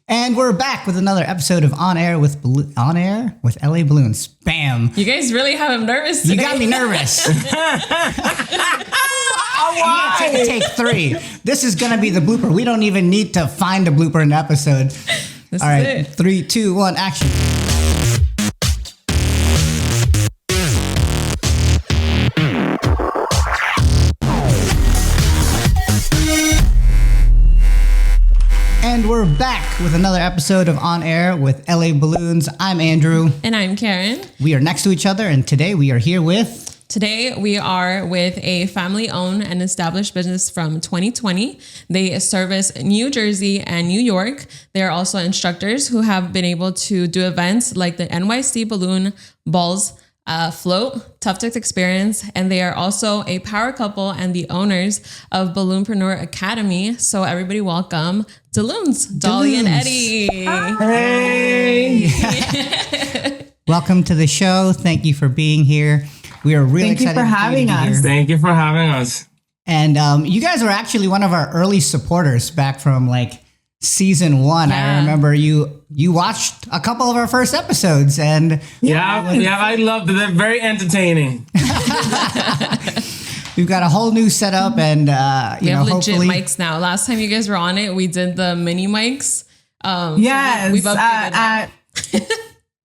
And we're back with another episode of On Air with LA Balloons. Bam! You guys really have him nervous today. You got me nervous. I'm gonna take 3. This is gonna be the blooper. We don't even need to find a blooper in the episode. This All right, is it. 3, 2, 1, action. And we're back with another episode of On Air with LA Balloons. I'm Andrew. And I'm Karen. We are next to each other, and today we are here with... Today we are with a family-owned and established business from 2020. They service New Jersey and New York. They are also instructors who have been able to do events like the NYC Balloon Balls Float, Tough Tech Experience, and they are also a power couple and the owners of Balloonpreneur Academy. So everybody welcome Delloons, Dolly and Eddie. Hey! Welcome to the show. Thank you for being here. We are really excited for having us. Thank you for having us. And you guys were actually one of our early supporters back from like season 1. Yeah. I remember you watched a couple of our first episodes, and Yeah, I loved it. They're very entertaining. we've got a whole new setup, and We have legit hopefully mics now. Last time you guys were on it, we did the mini mics. Yes, so we've upgraded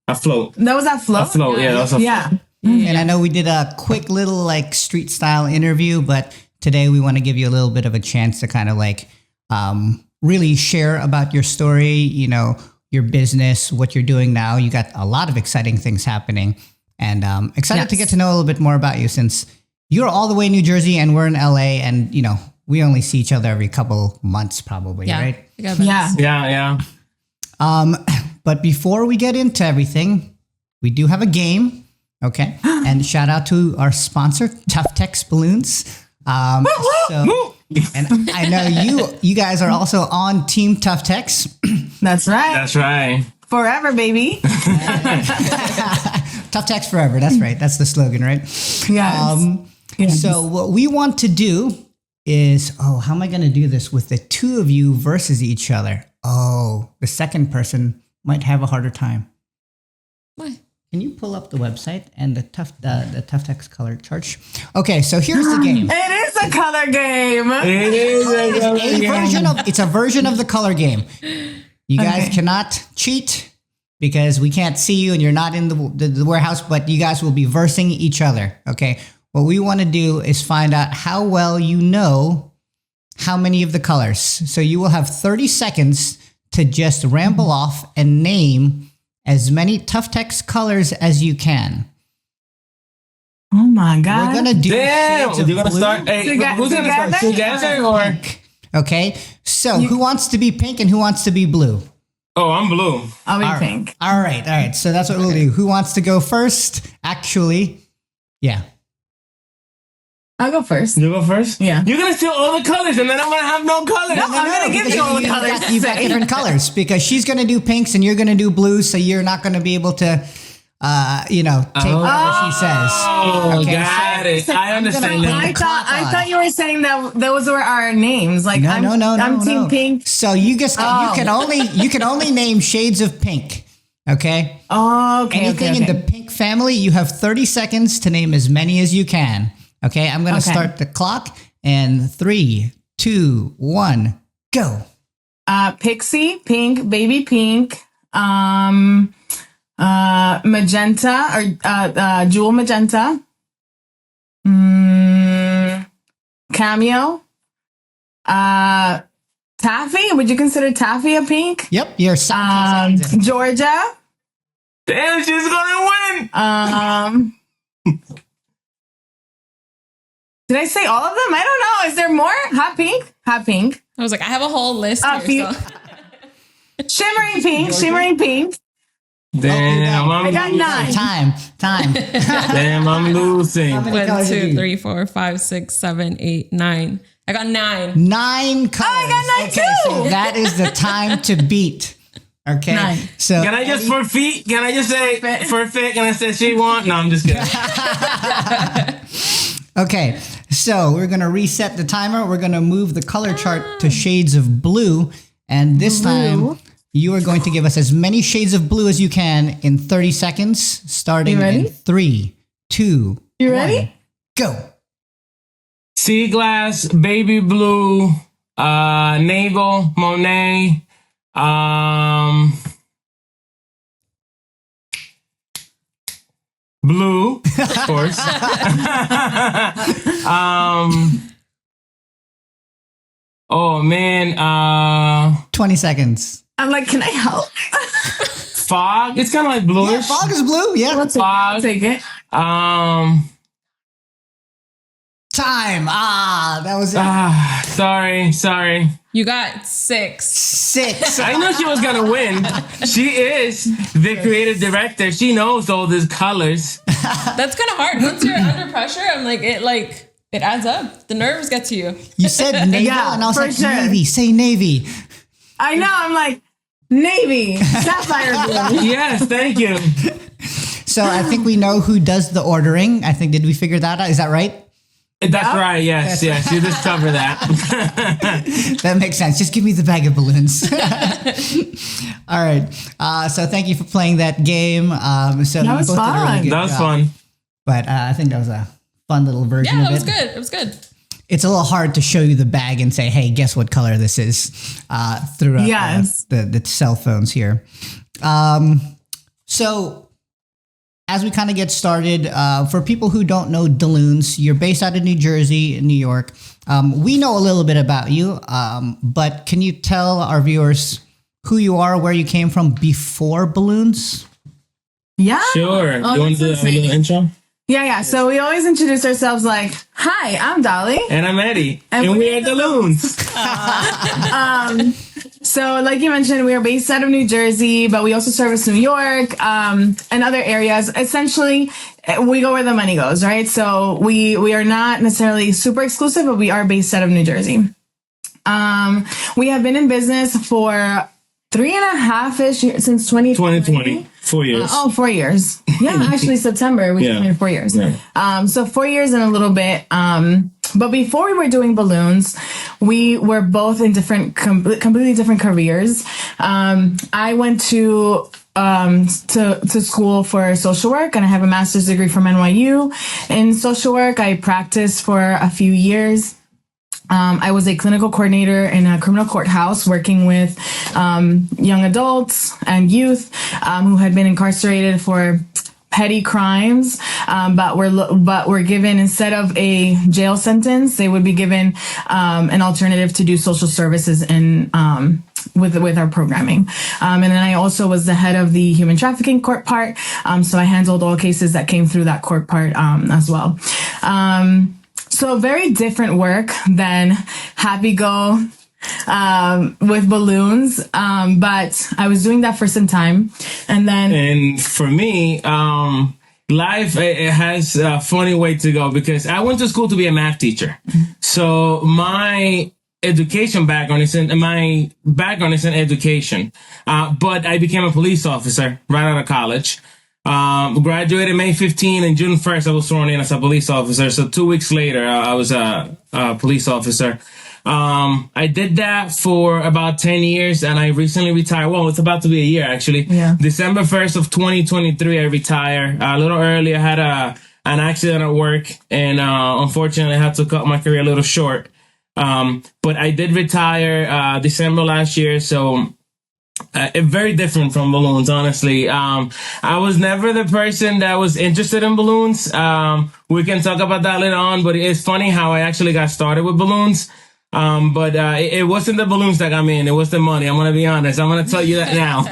Afloat. that was at Float. Afloat, yeah, that was a Yeah. And I know we did a quick little like street style interview, but today we want to give you a little bit of a chance to kind of like really share about your story, your business, what you're doing now. You got a lot of exciting things happening, and excited to get to know a little bit more about you, since you're all the way in New Jersey and we're in LA, and we only see each other every couple months probably, right? Yeah. Yeah. But before we get into everything, we do have a game. Okay. And shout out to our sponsor, Tough Tech Balloons. And I know you guys are also on Team Tough Techs. That's right. That's right. Forever, baby. Tough Techs forever. That's right. That's the slogan, right? Yes. So what we want to do is, how am I going to do this with the two of you versus each other? Oh, the second person might have a harder time. Why? Can you pull up the website and the Tough Tech's color chart? Okay, so here's the game. It is a color game. It's a version of the color game. You guys cannot cheat because we can't see you and you're not in the warehouse, but you guys will be versing each other. Okay, what we want to do is find out how well you know how many of the colors. So you will have 30 seconds to just ramble off and name as many Tough Tech's colors as you can. Oh my God. We're gonna do shades of You're gonna blue. start. Hey, who's gonna start? Together or? Okay, so who wants to be pink and who wants to be blue? Oh, I'm blue. I'll be pink. All right. So that's what we'll do. Who wants to go first? Actually, yeah. I'll go first. You go first? Yeah. You're gonna steal all the colors and then I'm gonna have no colors. No, I'm gonna give you all the colors. You've got different colors because she's gonna do pinks and you're gonna do blues, so you're not gonna be able to, take whatever she says. Oh, Okay, got it. I understand now. I thought you were saying that those were our names. Like No, I'm Team Pink. So you can only name shades of pink. Okay. Oh, okay. Anything in the pink family, you have 30 seconds to name as many as you can. Okay, I'm going to start the clock, and 3, 2, 1, go. Pixie, pink, baby pink, magenta or jewel magenta, cameo, taffy. Would you consider taffy a pink? Yep, you're Georgia. Damn, she's gonna win. Did I say all of them? I don't know. Is there more? Hot pink. I was like, I have a whole list here. So. Shimmering pink. Damn, I got 9. Time. Damn, I'm losing. 1, 2, 3, 4, 5, 6, 7, 8, 9. I got 9. 9 colors. I got 9 okay, too. So that is the time to beat. Okay. 9. So Can I just forfeit? Can I just say forfeit? Can I say she won? No, I'm just kidding. Okay, so we're going to reset the timer. We're going to move the color chart to shades of blue. And this time, You are going to give us as many shades of blue as you can in 30 seconds, starting in 3, 2, You ready? 1, go. Sea glass, baby blue, navel, Monet, blue, of course. Oh man, 20 seconds. I'm like, can I help? fog. It's kind of like bluish. Yeah, fog is blue. Yeah. I'll take it. Time. That was it. Sorry. You got 6. 6. I know she was gonna win. She is the creative director. She knows all these colors. That's kind of hard. Once you're under pressure, I'm like, it adds up. The nerves get to you. You said naval, Yeah, and I was for like, sure. Navy. Say Navy. I know. I'm like, navy, sapphire blue. Yes, thank you. So I think we know who does the ordering. I think, did we figure that out? Is that right? That's right. Yes. You just cover that. That makes sense. Just give me the bag of balloons. All right. So thank you for playing that game. So That was you both did a fun. good That was job. fun. But I think that was a fun little version Yeah, of that it. was good. It's a little hard to show you the bag and say, hey, guess what color this is throughout Yes. the cell phones here. So as we kind of get started, for people who don't know Delloons, you're based out of New Jersey, New York. We know a little bit about you, but can you tell our viewers who you are, where you came from before balloons? Yeah. Sure. Oh, You want to do that's a little exciting. intro? Yeah. So we always introduce ourselves like, hi, I'm Dolly. And I'm Eddie. And And we we're are Delloons. So like you mentioned, we are based out of New Jersey, but we also service New York and other areas. Essentially, we go where the money goes, right? So we are not necessarily super exclusive, but we are based out of New Jersey. We have been in business for 3.5-ish years since 2020. 2020. 4 years. 4 years. Yeah, actually September we made 4 years. Yeah. So 4 years and a little bit. But before we were doing balloons, we were both in completely different careers. I went to school for social work, and I have a master's degree from NYU in social work. I practiced for a few years. I was a clinical coordinator in a criminal courthouse working with young adults and youth who had been incarcerated for petty crimes, but were given, instead of a jail sentence, they would be given an alternative to do social services in with our programming. And then I also was the head of the human trafficking court part, so I handled all cases that came through that court part as well. So very different work than Happy Go with balloons, but I was doing that for some time, and then And for me, life it has a funny way to go because I went to school to be a math teacher. So my background is in education, but I became a police officer right out of college. Graduated May 15 and June 1st, I was sworn in as a police officer. So 2 weeks later, I was a police officer. I did that for about 10 years and I recently retired. Well, it's about to be a year actually. Yeah. December 1st of 2023, I retired. A little early, I had an accident at work and, unfortunately I had to cut my career a little short. But I did retire, December last year. So, very different from balloons, honestly. I was never the person that was interested in balloons. We can talk about that later on, but it's funny how I actually got started with balloons. But it wasn't the balloons that got me in. It was the money. I'm going to be honest. I'm going to tell you that now.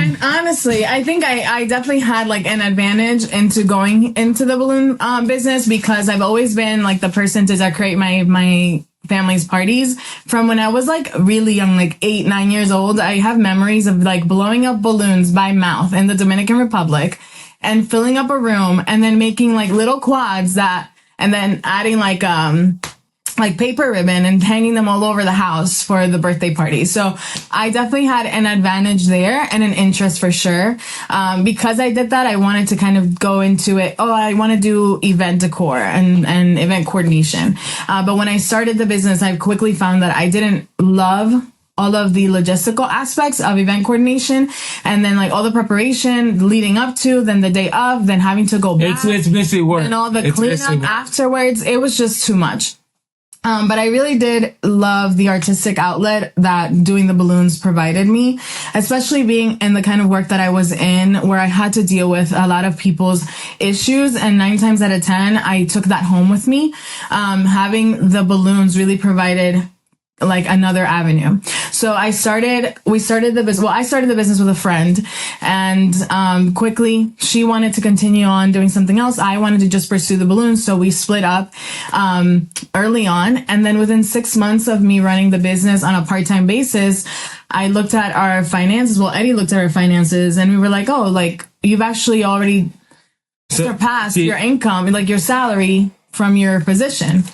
and honestly, I think I definitely had like an advantage into going into the balloon business because I've always been like the person to decorate my family's parties from when I was like really young, like 8-9 years old. I have memories of like blowing up balloons by mouth in the Dominican Republic and filling up a room and then making like little quads and then adding like paper ribbon and hanging them all over the house for the birthday party. So I definitely had an advantage there and an interest for sure. Because I did that, I wanted to kind of go into it. Oh, I want to do event decor and event coordination. But when I started the business, I quickly found that I didn't love all of the logistical aspects of event coordination, and then like all the preparation leading up to, then the day of, then having to go back. It's busy work. And all the cleanup afterwards. It was just too much. But I really did love the artistic outlet that doing the balloons provided me, especially being in the kind of work that I was in, where I had to deal with a lot of people's issues. And 9 times out of 10, I took that home with me. Having the balloons really provided like another avenue. So I started the business with a friend, and quickly she wanted to continue on doing something else. I wanted to just pursue the balloons. So we split up early on. And then within 6 months of me running the business on a part-time basis, I looked at our finances. Well, Eddie looked at our finances, and we were like, oh, like you've actually already surpassed your income, like your salary from your position.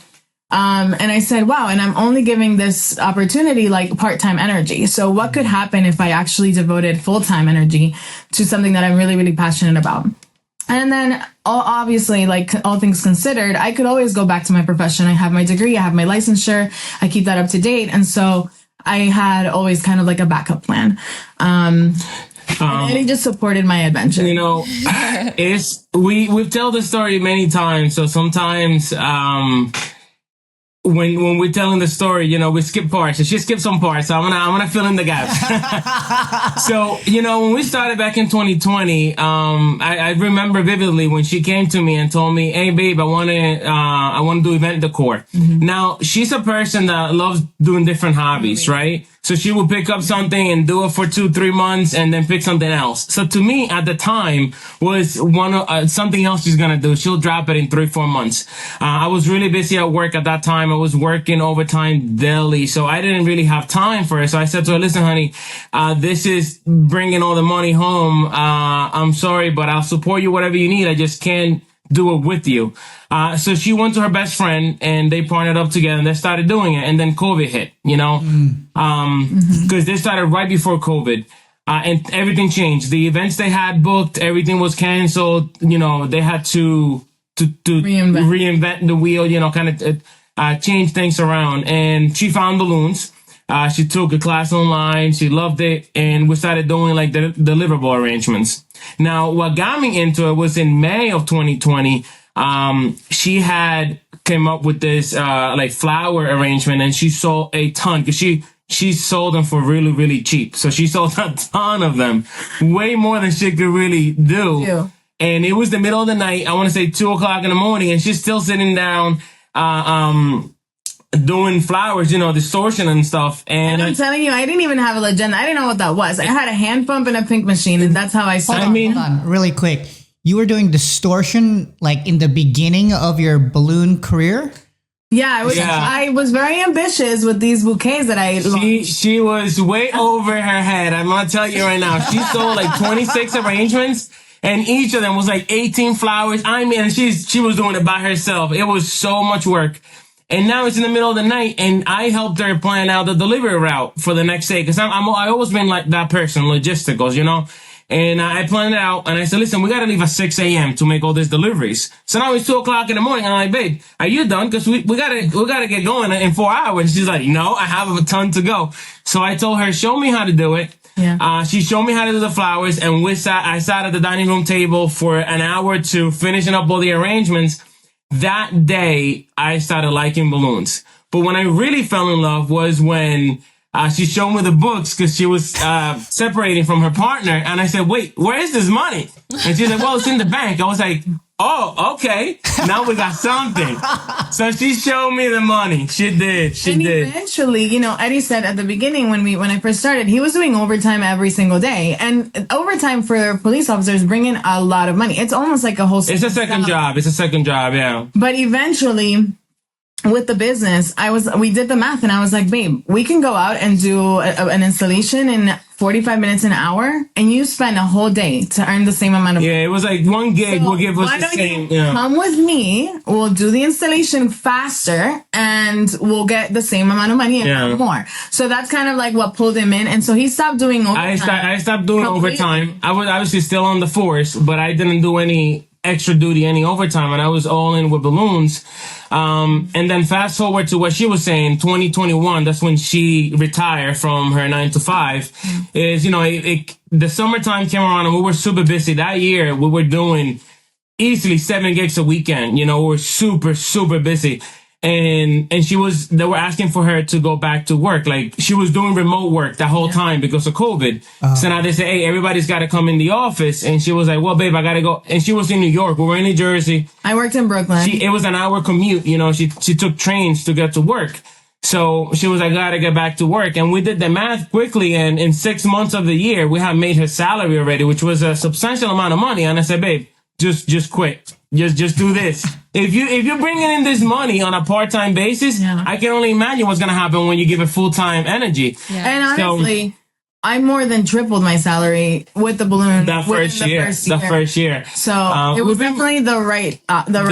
And I said, wow, and I'm only giving this opportunity like part-time energy. So what could happen if I actually devoted full-time energy to something that I'm really, really passionate about? And then obviously, like all things considered, I could always go back to my profession. I have my degree, I have my licensure, I keep that up to date. And so I had always kind of like a backup plan. And Eddie just supported my adventure. You know, we've told the story many times. So sometimes, when we're telling the story, you know, we skip parts. So she skipped some parts. So I'm gonna fill in the gaps. So, you know, when we started back in 2020, I remember vividly when she came to me and told me, "Hey, babe, I want to do event decor." Mm-hmm. Now, she's a person that loves doing different hobbies, right? So she would pick up something and do it for 2-3 months and then pick something else. So to me at the time was something else she's going to do. She'll drop it in 3-4 months. I was really busy at work at that time. I was working overtime daily. So I didn't really have time for it. So I said to her, listen, honey, this is bringing all the money home. I'm sorry, but I'll support you whatever you need. I just can't do it with you. So she went to her best friend and they partnered up together and they started doing it. And then COVID hit, you know, because they started right before COVID. And everything changed. The events they had booked, everything was canceled. You know, they had to reinvent the wheel, you know, kind of change things around. And she found balloons. She took a class online. She loved it. And we started doing like the deliverable arrangements. Now, what got me into it was in May of 2020. She had came up with this, like flower arrangement, and she sold a ton because she sold them for really, really cheap. So she sold a ton of them, way more than she could really do. Yeah. And it was the middle of the night. I want to say 2:00 in the morning, and she's still sitting down, doing flowers, you know, distortion and stuff. And I'm telling you, I didn't even have a legend. I didn't know what that was. I had a hand pump and a pink machine, and that's how I started. Hold on, really quick. You were doing distortion like in the beginning of your balloon career? Yeah, I was very ambitious with these bouquets that I launched. She was way over her head. I'm going to tell you right now. She sold like 26 arrangements, and each of them was like 18 flowers. I mean, she was doing it by herself. It was so much work. And now it's in the middle of the night, and I helped her plan out the delivery route for the next day. Because I always been like that person, logisticals, you know. And I planned it out, and I said, listen, we got to leave at 6 a.m. to make all these deliveries. So now it's 2:00 in the morning. I'm like, babe, are you done? Because we gotta get going in 4 hours. She's like, no, I have a ton to go. So I told her, show me how to do it. Yeah. She showed me how to do the flowers, and I sat at the dining room table for an hour or two, finishing up all the arrangements. That day, I started liking balloons. But when I really fell in love was when she showed me the books because she was separating from her partner. And I said, wait, where is this money? And she said, well, it's in the bank. I was like, oh, okay. Now we got something. So she showed me the money. She did. She did. Eventually, you know, Eddie said at the beginning when I first started, he was doing overtime every single day. And overtime for police officers bring in a lot of money. It's almost like a whole... It's a second job. It's a second job, yeah. But eventually... with the business, we did the math, and I was like, babe, we can go out and do an installation in 45 minutes an hour, and you spend a whole day to earn the same amount of money. Yeah, it was like one gig will give us the same. Yeah. Come with me, we'll do the installation faster, and we'll get the same amount of money and more. So that's kind of like what pulled him in, and so he stopped doing overtime. I stopped doing overtime. I was obviously still on the force, but I didn't do any extra duty, any overtime, and I was all in with balloons. And then fast forward to what she was saying, 2021, that's when she retired from her 9 to 5, is, the summertime came around and we were super busy. That year, we were doing easily 7 gigs a weekend. We were super, super busy. And they were asking for her to go back to work. Like, she was doing remote work the whole time because of COVID. So now they say, hey, everybody's got to come in the office. And she was like, well, babe, I got to go. And she was in New York. We were in New Jersey. I worked in Brooklyn. It was an hour commute. She took trains to get to work. So she was like, I got to get back to work. And we did the math quickly. And in 6 months of the year, we had made her salary already, which was a substantial amount of money. And I said, babe, just quit. Just do this. If you're bringing in this money on a part-time basis, I can only imagine what's going to happen when you give it full-time energy. Yeah. And honestly, I more than tripled my salary with the balloon. The first year. So it was definitely the right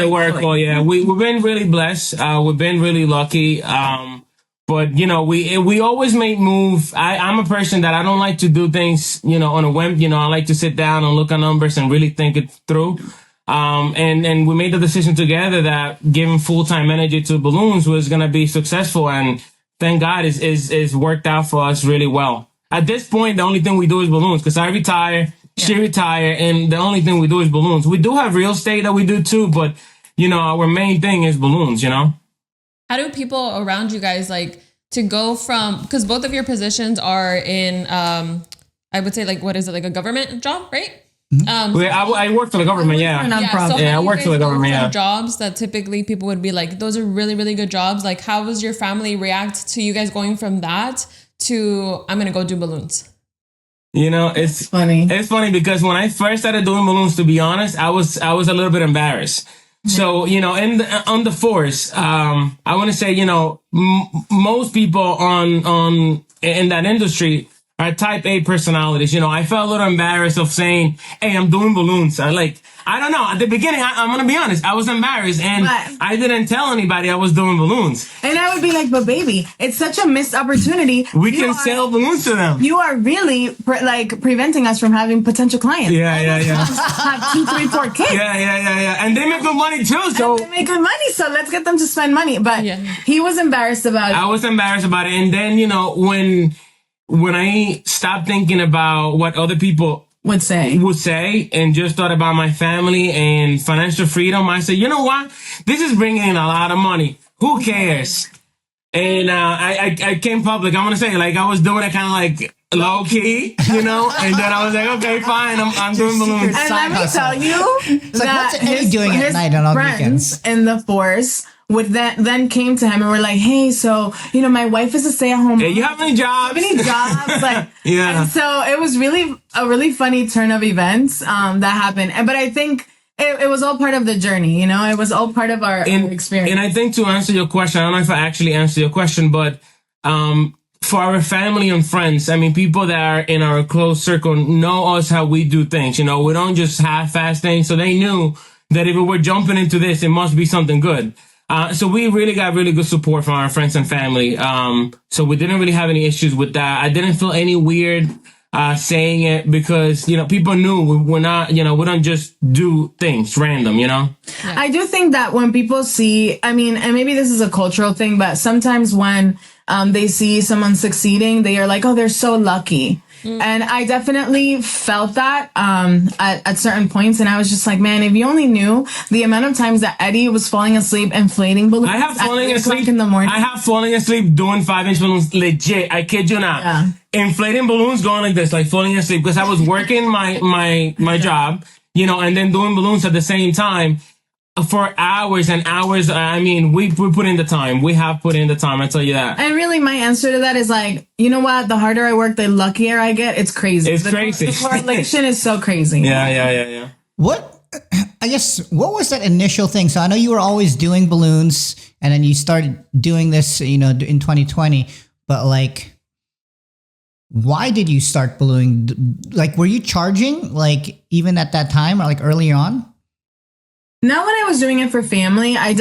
work. Oh yeah, we've been really blessed. We've been really lucky. But we always make move. I'm a person that I don't like to do things, on a whim. I like to sit down and look at numbers and really think it through. And we made the decision together that giving full-time energy to balloons was going to be successful. And thank God is worked out for us really well. At this point, the only thing we do is balloons, because I retire, she retire, and the only thing we do is balloons. We do have real estate that we do too, but our main thing is balloons, How do people around you guys like to go from, because both of your positions are in, I would say like, what is it? Like a government job, right? I work for the government, yeah. I work for the government, yeah. Jobs that typically people would be like, those are really, really good jobs. Like, how does your family react to you guys going from that to, I'm going to go do balloons? It's funny. It's funny because when I first started doing balloons, to be honest, I was a little bit embarrassed. So, on the force, I want to say, most people in that industry are type A personalities. I felt a little embarrassed of saying, hey, I'm doing balloons. I don't know. At the beginning, I'm going to be honest, I was embarrassed and I didn't tell anybody I was doing balloons. And I would be like, but baby, it's such a missed opportunity. We can sell balloons to them. You are really preventing us from having potential clients. Yeah. Have 2, 3, 4 kids. Yeah. And they make good money too. So they make good money. So let's get them to spend money. But he was embarrassed about it. I was embarrassed about it. And then, when I stopped thinking about what other people would say and just thought about my family and financial freedom, I said, you know what? This is bringing in a lot of money. Who cares? And I came public. I'm going to say, like, I was doing it kind of like low key, and then I was like, okay, fine. I'm doing balloons. And let me tell you that what's Eddie doing at night on all weekends? In the force then came to him and were like, hey, so, my wife is a stay-at-home. Hey, you have any jobs? Like, yeah. And so it was really a really funny turn of events that happened. But I think it was all part of the journey, It was all part of our experience. And I think to answer your question, I don't know if I actually answered your question, but for our family and friends, people that are in our close circle know us how we do things. We don't just half-ass things. So they knew that if we were jumping into this, it must be something good. So we really got really good support from our friends and family. So we didn't really have any issues with that. I didn't feel any weird saying it because, people knew we're not, we don't just do things random, Yeah. I do think that when people see, and maybe this is a cultural thing, but sometimes when they see someone succeeding, they are like, oh, they're so lucky. And I definitely felt that at certain points. And I was just like, man, if you only knew the amount of times that Eddie was falling asleep inflating balloons. I have falling asleep in the morning. I have falling asleep doing 5-inch balloons. Legit. I kid you not. Yeah. Inflating balloons going like this, like falling asleep because I was working my job, and then doing balloons at the same time. For hours and hours. We put in the time. We have put in the time. I tell you that. And really, my answer to that is like, you know what? The harder I work, the luckier I get. It's crazy. It's crazy. The correlation is so crazy. Yeah. What was that initial thing? So I know you were always doing balloons, and then you started doing this, in 2020. But like, why did you start ballooning? Like, were you charging like even at that time or like earlier on? Not when I was doing it for family. I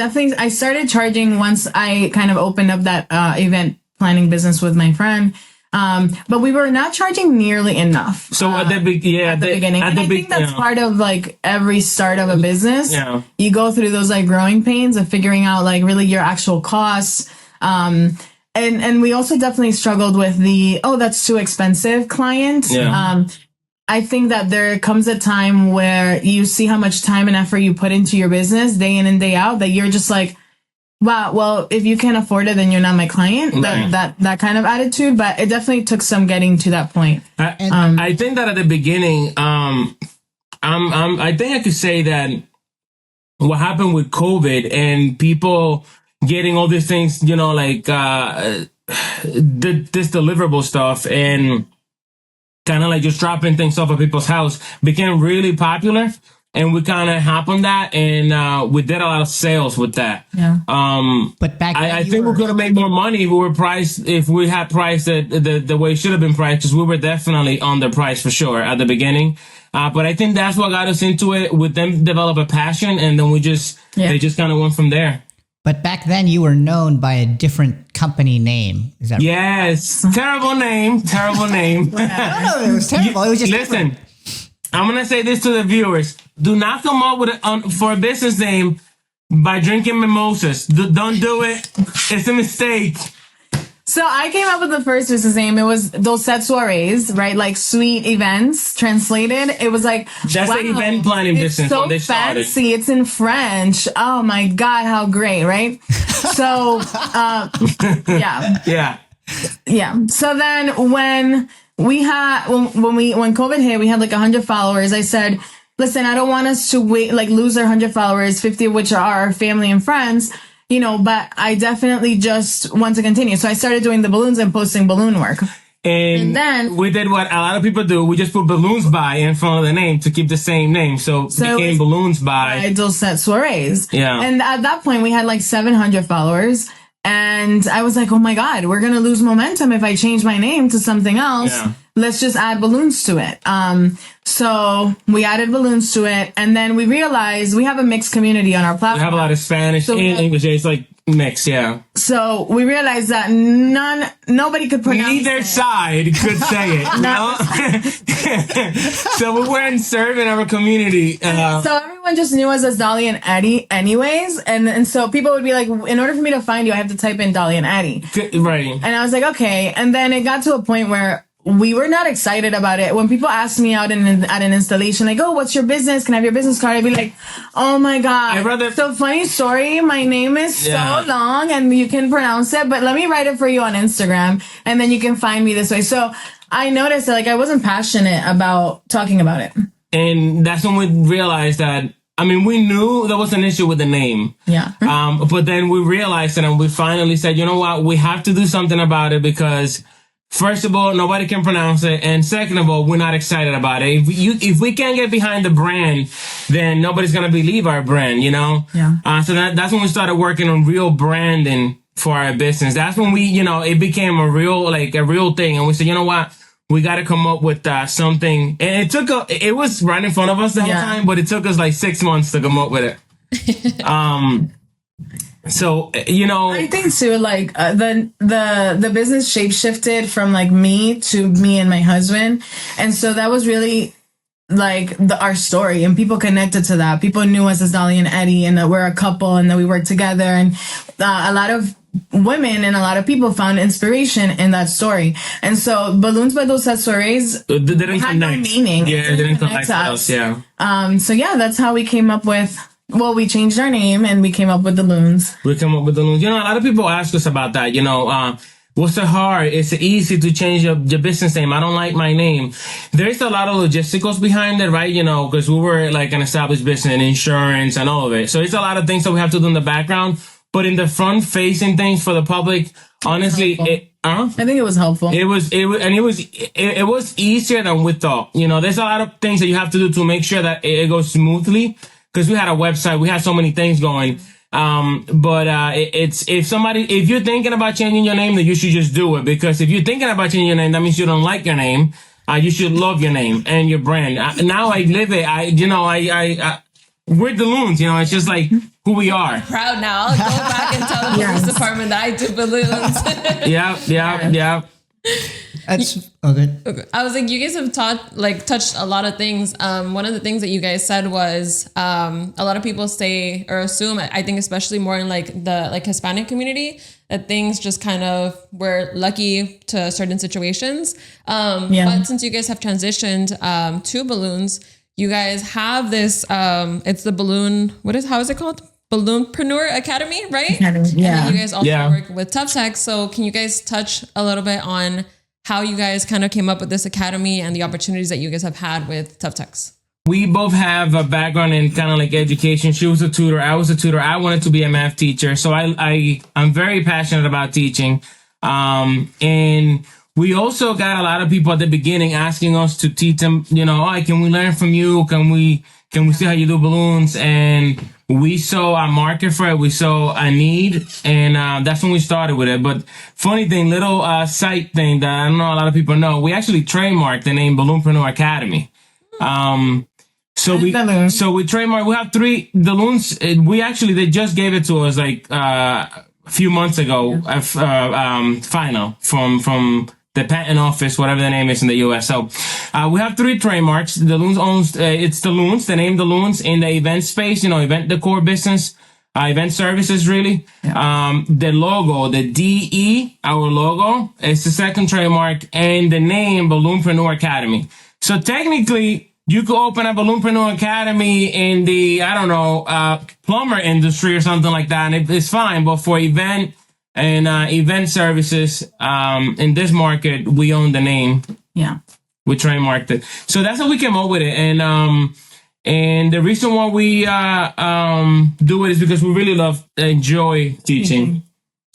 started charging once I kind of opened up that event planning business with my friend. But we were not charging nearly enough. So at the beginning. And I think that's part of like every start of a business. Yeah. You go through those like growing pains of figuring out like really your actual costs. And we also definitely struggled with that's too expensive client. Yeah. I think that there comes a time where you see how much time and effort you put into your business day in and day out that you're just like, wow, well, if you can't afford it, then you're not my client. Right. That kind of attitude. But it definitely took some getting to that point. I think that at the beginning, I think I could say that what happened with COVID and people getting all these things, like this deliverable stuff and kind of like just dropping things off at people's house became really popular. And we kind of hopped on that, and we did a lot of sales with that. Yeah. But back then I think we could have made more money if we had priced it the way it should have been priced, because we were definitely underpriced for sure at the beginning. But I think that's what got us into it, with them develop a passion, and then they just kind of went from there. But back then you were known by a different company name. Is that right? Yes. Terrible name. Terrible name. No, it was terrible. It was just Listen, different. I'm going to say this to the viewers. Do not come up with for a business name by drinking mimosas. Don't do it. It's a mistake. So I came up with the first business name. It was Dos Soirées, right? Like sweet events translated. It was like, that's the event planning business. So when they started. fancy. It's in French. Oh my God, how great, right? So, yeah. Yeah. So then when COVID hit, we had like 100 followers. I said, listen, I don't want us to lose our 100 followers, 50 of which are our family and friends, but I definitely just want to continue. So I started doing the balloons and posting balloon work. And then we did what a lot of people do. We just put Balloons by in front of the name to keep the same name. So it became Balloons by Dulcet Soirees. Yeah. And at that point, we had like 700 followers. And I was like, oh my God, we're going to lose momentum if I change my name to something else. Yeah. Let's just add balloons to it. So we added balloons to it. And then we realized we have a mixed community on our platform. We have a lot of Spanish and English. It's like mixed, yeah. So we realized that nobody could pronounce Neither side could say it. So we weren't serving our community. So everyone just knew us as Dolly and Eddie anyways. And so people would be like, in order for me to find you, I have to type in Dolly and Eddie. Right. And I was like, okay. And then it got to a point where we were not excited about it. When people asked me out at an installation, like, oh, what's your business? Can I have your business card? I'd be like, oh my God. So funny story. My name is so long and you can pronounce it, but let me write it for you on Instagram and then you can find me this way. So I noticed that I wasn't passionate about talking about it. And that's when we realized that, we knew there was an issue with the name. Yeah. But then we realized it and we finally said, you know what? We have to do something about it because, first of all, nobody can pronounce it. And second of all, we're not excited about it. If we can't get behind the brand, then nobody's going to believe our brand, Yeah. So that's when we started working on real branding for our business. That's when it became a real thing. And we said, you know what? We got to come up with something. And it was right in front of us the whole time, but it took us like 6 months to come up with it. So, I think too, the business shape shifted from me to me and my husband. And so that was really our story, and people connected to that. People knew us as Dolly and Eddie and that we're a couple and that we work together. And a lot of women and a lot of people found inspiration in that story. And so Balloons by Dos Soirées had no meaning. Yeah, it didn't connect to us. Yeah. So that's how we came up with. Well, we changed our name and we came up with Delloons. We came up with Delloons. A lot of people ask us about that. What's it hard? It's easy to change your business name. I don't like my name. There's a lot of logisticals behind it, right? Because we were like an established business and insurance and all of it. So it's a lot of things that we have to do in the background. But in the front facing things for the public, honestly, I think it was helpful. It was easier than we thought. There's a lot of things that you have to do to make sure that it goes smoothly. Because we had a website, we had so many things going. If you're thinking about changing your name, then you should just do it. Because if you're thinking about changing your name, that means you don't like your name. You should love your name and your brand. Now I live it. We're Delloons, it's just like who we are. Proud now. I'll go back and tell the police department that I do balloons. Yeah. That's good. Okay. I was like, you guys have touched a lot of things. One of the things that you guys said was a lot of people say or assume, I think especially more in like the Hispanic community, that things just kind of were lucky to certain situations. But since you guys have transitioned to balloons, you guys have this, it's the balloon, how is it called? Balloonpreneur Academy, right? Academy, yeah. And then you guys also work with Tough Tech. So can you guys touch a little bit on how you guys kind of came up with this academy and the opportunities that you guys have had with Tough Techs? We both have a background in kind of like education. She was a tutor. I was a tutor. I wanted to be a math teacher. So I'm very passionate about teaching. And we also got a lot of people at the beginning asking us to teach them, can we learn from you? Can we see how you do balloons? And we saw a market for it. We saw a need, and that's when we started with it. But funny thing, little site thing that I don't know a lot of people know, we actually trademarked the name Balloonpreneur Academy. So we trademarked. We have 3 Delloons. They just gave it to us like a few months ago. Final from the patent office, whatever the name is in the U.S. So we have 3 trademarks. Delloons owns it's Delloons, the name Delloons in the event space, event decor business, event services really. The logo, the DE, our logo, is the second trademark, and the name Balloonpreneur Academy. So technically, you could open a Balloonpreneur Academy in the plumber industry or something like that, and it's fine. But for event services in this market, we own the name. Yeah, we trademarked it. So that's how we came up with it. And the reason why we do it is because we really enjoy teaching. Mm-hmm.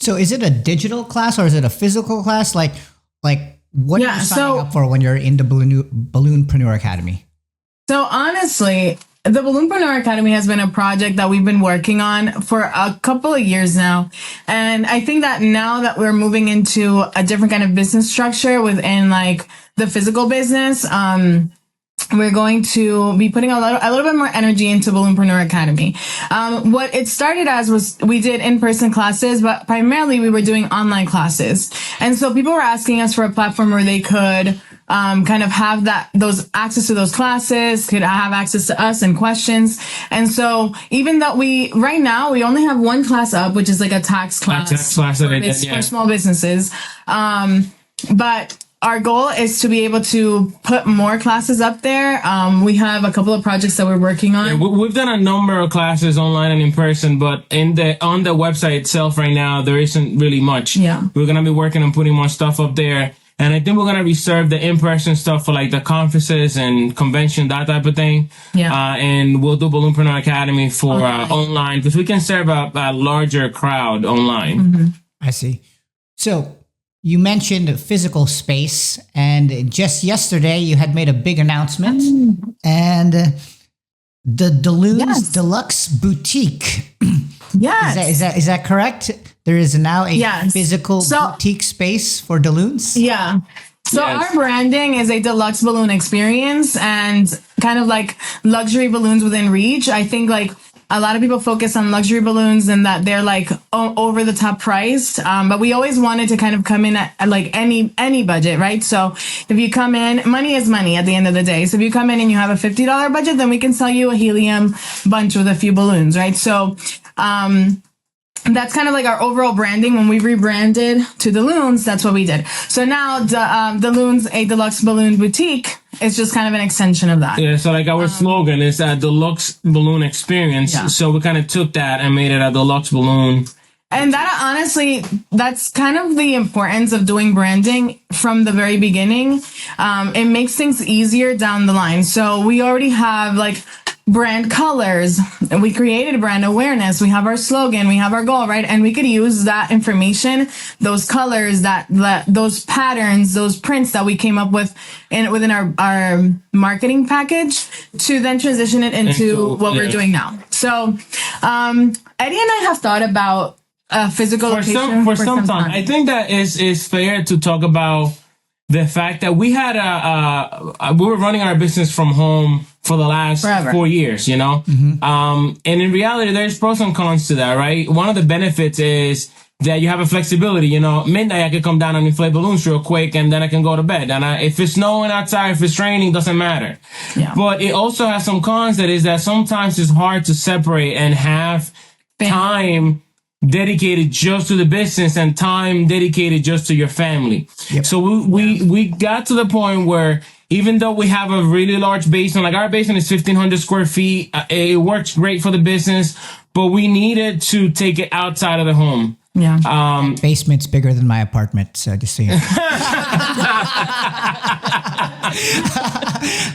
So is it a digital class or is it a physical class? Like what are you signing up for when you're in the Balloonpreneur Academy? So honestly, the Balloonpreneur Academy has been a project that we've been working on for a couple of years now. And I think that now that we're moving into a different kind of business structure within like the physical business, we're going to be putting a little bit more energy into Balloonpreneur Academy. What it started as was we did in-person classes, but primarily we were doing online classes. And so people were asking us for a platform where they could kind of have those access to those classes, could have access to us and questions. And so even though right now we only have 1 class up, which is like a tax class, for small businesses. But our goal is to be able to put more classes up there. We have a couple of projects that we're working on. Yeah, we've done a number of classes online and in person, but on the website itself right now, there isn't really much. Yeah. We're going to be working on putting more stuff up there. And I think we're going to reserve the in-person stuff for like the conferences and convention, that type of thing. Yeah. And we'll do Balloonpreneur Academy for online because we can serve a larger crowd online. Mm-hmm. I see. So you mentioned physical space, and just yesterday you had made a big announcement, and the Delloons Deluxe Boutique. Yes. Is that correct? There is now a physical boutique space for Delloons? Yeah. So our branding is a deluxe balloon experience and kind of like luxury balloons within reach. I think like a lot of people focus on luxury balloons and that they're like over the top priced. But we always wanted to kind of come in at like any budget, right? So if you come in, money is money at the end of the day. So if you come in and you have a $50 budget, then we can sell you a helium bunch with a few balloons, right? So, that's kind of like our overall branding. When we rebranded to Delloons, that's what we did. So now Delloons, a deluxe balloon boutique, is just kind of an extension of that. Yeah, so like our slogan is a deluxe balloon experience. Yeah. So we kind of took that and made it a deluxe balloon. And that honestly, that's kind of the importance of doing branding from the very beginning. It makes things easier down the line. So we already have like brand colors, and we created brand awareness. We have our slogan, we have our goal, right? And we could use that information, those colors, those patterns, those prints that we came up with within our marketing package to then transition it into what we're doing now. So, Eddie and I have thought about physical location for some time. I think that is fair to talk about the fact that we had we were running our business from home for the last 4 years, And in reality, there's pros and cons to that, right? One of the benefits is that you have a flexibility. You know, midnight I could come down and inflate balloons real quick, and then I can go to bed. And if it's snowing outside, if it's raining, doesn't matter. Yeah. But it also has some cons. That is that sometimes it's hard to separate and have time dedicated just to the business and time dedicated just to your family. Yep. So we got to the point where even though we have a really large basement, like our basement is 1,500 square feet, it works great for the business, but we needed to take it outside of the home. Yeah. Basement's bigger than my apartment, so just so you know.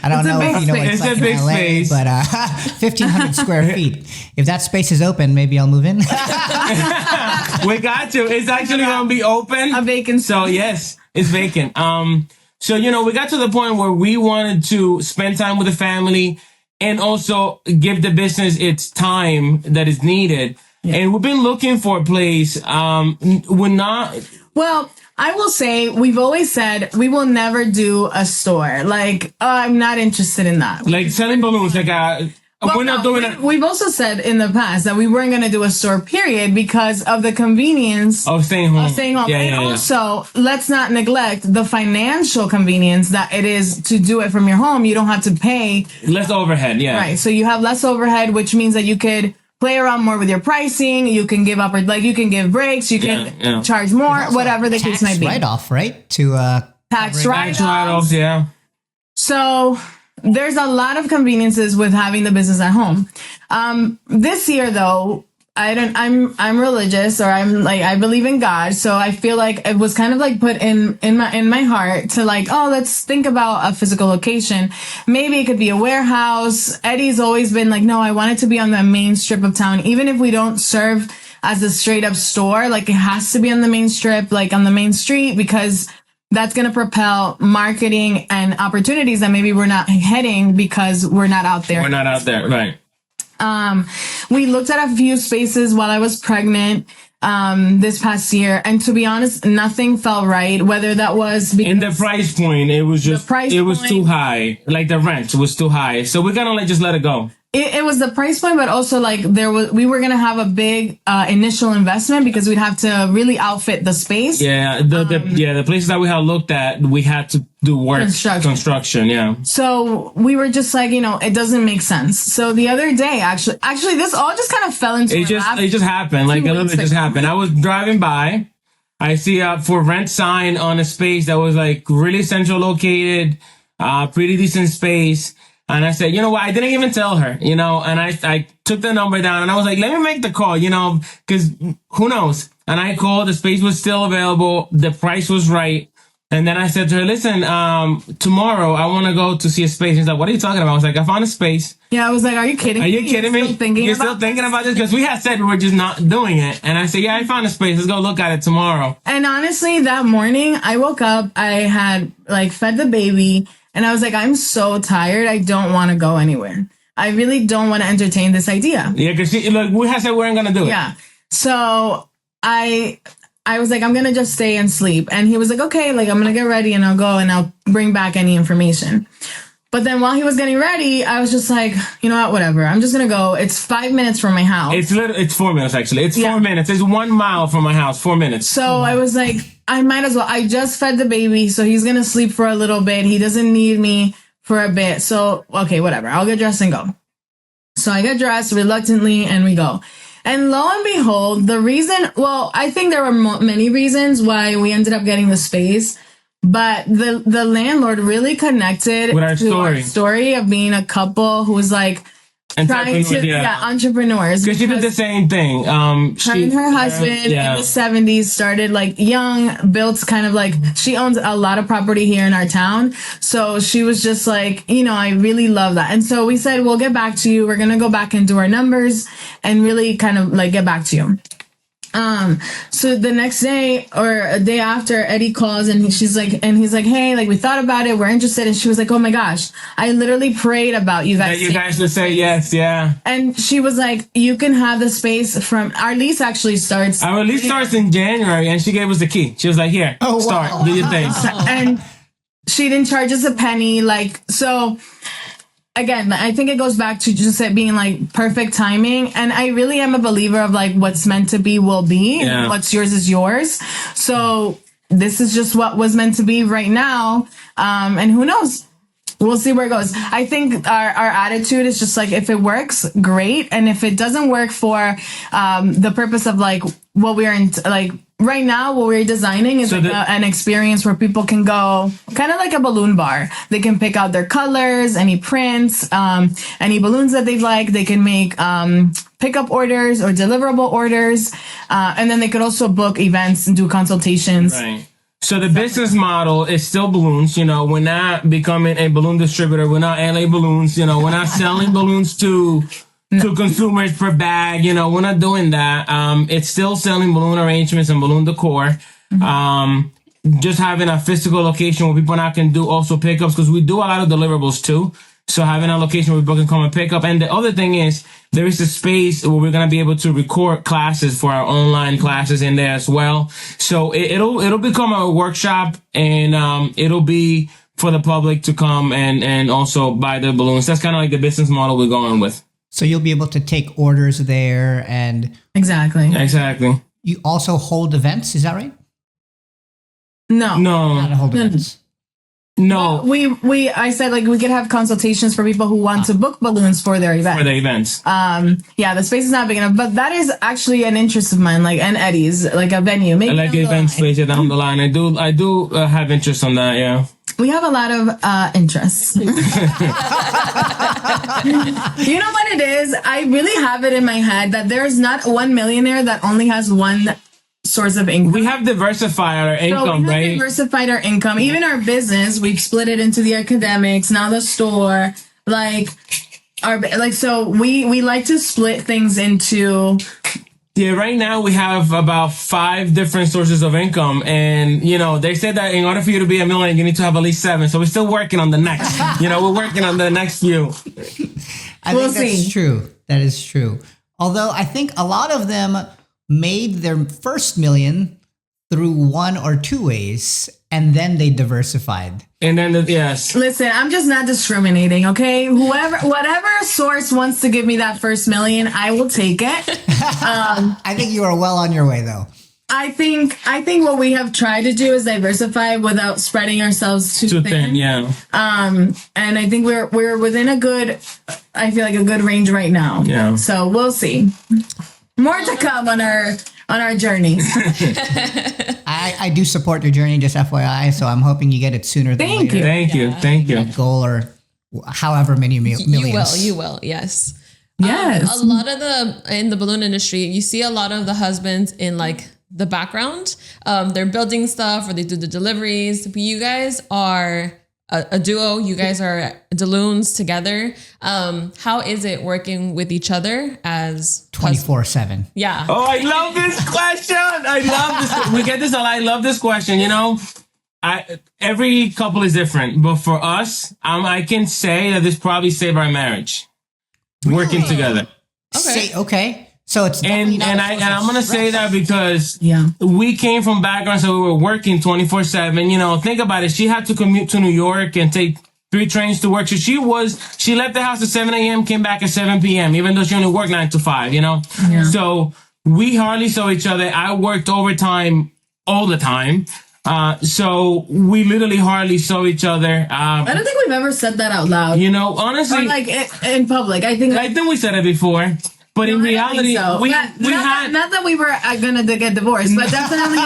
I don't know if you know what it's like in LA, space. but 1,500 square feet. If that space is open, maybe I'll move in. We got to. It's actually going to be open. A vacant. So yes, it's vacant. So, you know, we got to the point where we wanted to spend time with the family and also give the business its time that is needed. Yeah. And we've been looking for a place. We're not. Well, I will say we've always said we will never do a store. Like, I'm not interested in that. Like selling balloons, like we're not doing it. We've also said in the past that we weren't going to do a store, period, because of the convenience of staying home. And also, let's not neglect the financial convenience that it is to do it from your home. You don't have to pay less overhead. Yeah. Right. So you have less overhead, which means that you could play around more with your pricing. You can give up, like you can give breaks. You can charge more, whatever the case might be. Write-off, right? To tax write-offs. Yeah. So there's a lot of conveniences with having the business at home. This year, though, I'm religious, or I believe in God. So I feel like it was kind of like put in my heart to like, oh, let's think about a physical location. Maybe it could be a warehouse. Eddie's always been like, no, I want it to be on the main strip of town. Even if we don't serve as a straight up store, like it has to be on the main strip, like on the main street, because that's going to propel marketing and opportunities that maybe we're not heading because we're not out there. We're not out there. Right. We looked at a few spaces while I was pregnant, this past year. And to be honest, nothing felt right, whether that was because in the price point, it was just, it was too high. Like the rent was too high. So we're going to just let it go. It was the price point, but also like we were going to have a big, initial investment because we'd have to really outfit the space. Yeah. The places that we had looked at, we had to do work. Construction. Yeah. So we were just like, it doesn't make sense. So the other day, actually, this all just kind of fell into it just happened. Like a little bit just happened. I was driving by. I see a for rent sign on a space that was like really central located, pretty decent space. And I said, you know what? I didn't even tell her, and I took the number down and I was like, let me make the call, because who knows? And I called, the space was still available. The price was right. And then I said to her, listen, tomorrow I want to go to see a space. She's like, what are you talking about? I was like, I found a space. Yeah, I was like, are you kidding me? Are you kidding me? You're still thinking about this? Because we had said we were just not doing it. And I said, yeah, I found a space. Let's go look at it tomorrow. And honestly, that morning I woke up, I had fed the baby. And I was like, I'm so tired. I don't want to go anywhere. I really don't want to entertain this idea. Yeah, because we had said we weren't going to do it. Yeah. So I was like, I'm going to just stay and sleep. And he was like, okay, I'm going to get ready and I'll go and I'll bring back any information. But then while he was getting ready, I was just like, you know what, whatever. I'm just going to go. It's 5 minutes from my house. It's 4 minutes, actually. It's 4 minutes. It's 1 mile from my house, 4 minutes. So I was like, I might as well. I just fed the baby, so he's going to sleep for a little bit. He doesn't need me for a bit. So, okay, whatever. I'll get dressed and go. So I get dressed reluctantly and we go. And lo and behold, I think there were many reasons why we ended up getting the space. But the landlord really connected with our story of being a couple who was like entrepreneurs. Because she did the same thing. Her and her husband in the 70s started young, built kind of she owns a lot of property here in our town. So she was just like, I really love that. And so we said, we'll get back to you. We're going to go back and do our numbers and really kind of get back to you. So the next day or a day after, Eddie calls and he's like, hey, we thought about it. We're interested. And she was like, oh my gosh, I literally prayed about you guys. That you guys would say yes. Yeah. And she was like, you can have the space from our lease actually starts. Our lease starts in January and she gave us the key. She was like, here, start, do your thing. And she didn't charge us a penny. So again, I think it goes back to just it being like perfect timing. And I really am a believer of like what's meant to be will be. Yeah. And what's yours is yours. So this is just what was meant to be right now. And who knows? We'll see where it goes. I think our attitude is just like, if it works, great. And if it doesn't work for the purpose of like what we're in, like right now, what we're designing is an experience where people can go kind of like a balloon bar. They can pick out their colors, any prints, any balloons that they like. They can make pickup orders or deliverable orders. And then they could also book events and do consultations. Right. So the business model is still balloons. You know, we're not becoming a balloon distributor. We're not LA Balloons. You know, we're not selling balloons to consumers per bag. You know, we're not doing that. It's still selling balloon arrangements and balloon decor. Just having a physical location where people now can do also pickups, because we do a lot of deliverables too. So having a location where people can come and pick up. And the other thing is, there is a space where we're going to be able to record classes for our online classes in there as well. So it'll become a workshop, and it'll be for the public to come and also buy the balloons. That's kind of like the business model we're going with. So you'll be able to take orders there, and Exactly. you also hold events. Is that right? No. Not hold events. No. I said like we could have consultations for people who want to book balloons for their event. For the events. Yeah, the space is not big enough, but that is actually an interest of mine, like, and Eddie's, like a venue. Maybe I like the event space down the line. I do have interest on that. Yeah. We have a lot of interests. You know what it is? I really have it in my head that there's not one millionaire that only has one source of income. We have diversified our income, right? Diversified our income. Even our business, we've split it into the academics, now the store. So we like to split things into. Yeah, right now we have about 5 different sources of income, and you know they said that in order for you to be a millionaire, you need to have at least 7. So we're still working on the next. We're working on the next few. I think that's true. That is true. Although I think a lot of them made their first million through one or two ways, and then they diversified. And then, yes. Listen, I'm just not discriminating, okay? Whatever source wants to give me that first million, I will take it. I think you are well on your way, though. I think what we have tried to do is diversify without spreading ourselves too thin. Yeah. And I think we're within a good range right now. Yeah. So we'll see. More to come on our journey. I do support your journey, just FYI. So I'm hoping you get it sooner than later. Thank you. Goal, or however many millions. You will. Yes. Yes. A lot of in the balloon industry, you see a lot of the husbands in like the background. They're building stuff, or they do the deliveries. But you guys are a duo. You guys are Delloons together. How is it working with each other as 24/7? Yeah. Oh, I love this question. We get this a lot. I love this question. Every couple is different, but for us, I can say that this probably saved our marriage. Working together. Okay. So it's and I'm gonna say that because Yeah. we came from backgrounds that we were working 24/7. Think about it. She had to commute to New York and take 3 trains to work. So she left the house at 7 a.m., came back at 7 p.m., even though she only worked 9 to 5. Yeah. So we hardly saw each other. I worked overtime all the time. So we literally hardly saw each other. I don't think we've ever said that out loud. Honestly, or like in public. I think we said it before. But in reality, we not had not that we were gonna get divorced, but definitely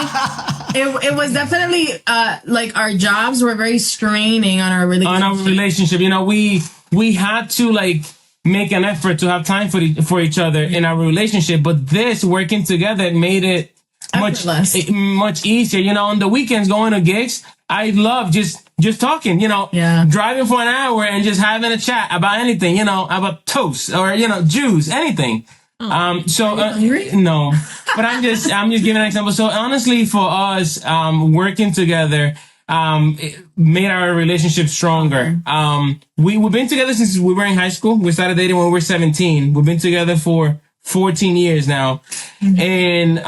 it was definitely like our jobs were very straining on our relationship. We had to make an effort to have time for each other in our relationship. But this working together made it much easier. On the weekends going to gigs, I love just talking, driving for an hour and just having a chat about anything, about toast or, juice, anything. No, but I'm just giving an example. So honestly, for us, working together, it made our relationship stronger. We've been together since we were in high school. We started dating when we were 17. We've been together for 14 years now. And,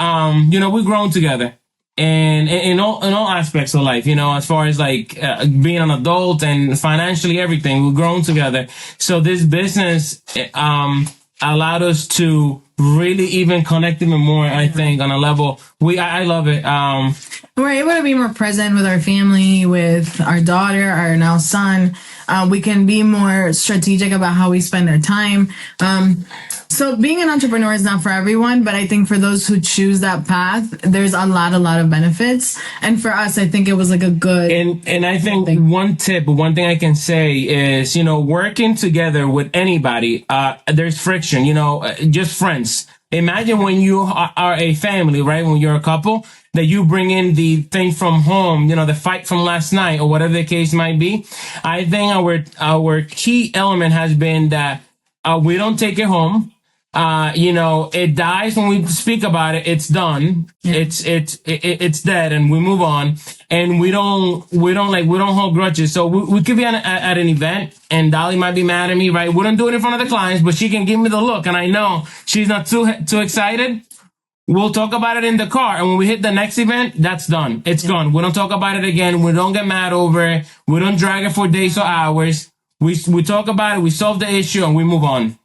we've grown together. and in all aspects of life, as far as like being an adult and financially everything. We've grown together. So this business allowed us to really even connect even more, I think, on a level. I love it. We're able to be more present with our family, with our daughter, our now son. We can be more strategic about how we spend our time. So being an entrepreneur is not for everyone, but I think for those who choose that path, there's a lot of benefits. And for us, I think it was like a good. And I think one thing I can say is, working together with anybody, there's friction, just friends. Imagine when you are a family, right? When you're a couple, that you bring in the thing from home, the fight from last night or whatever the case might be. I think our key element has been that we don't take it home. It dies when we speak about it. It's done. Yeah. It's dead, and we move on. And we don't hold grudges. So we could be at an event, and Dolly might be mad at me, right? We don't do it in front of the clients, but she can give me the look, and I know she's not too excited. We'll talk about it in the car, and when we hit the next event, that's done. It's gone. We don't talk about it again. We don't get mad over it. We don't drag it for days or hours. We talk about it. We solve the issue, and we move on.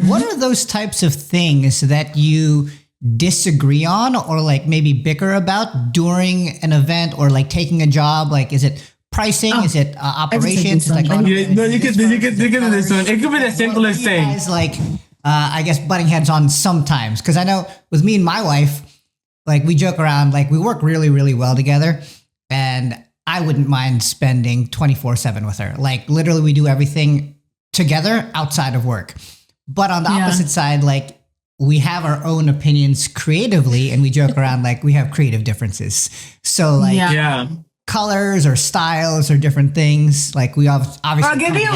What are those types of things that you disagree on or like maybe bicker about during an event or like taking a job? Like, is it pricing? Is it operations? Like, you could do this one. It could be the simplest thing. Guys, like, I guess butting heads on sometimes. Cause I know with me and my wife, like we joke around, like we work really, really well together, and I wouldn't mind spending 24/7 with her. Like literally we do everything together outside of work. But on the opposite side, like we have our own opinions creatively, and we joke around like we have creative differences. So like colors or styles or different things. Like we obviously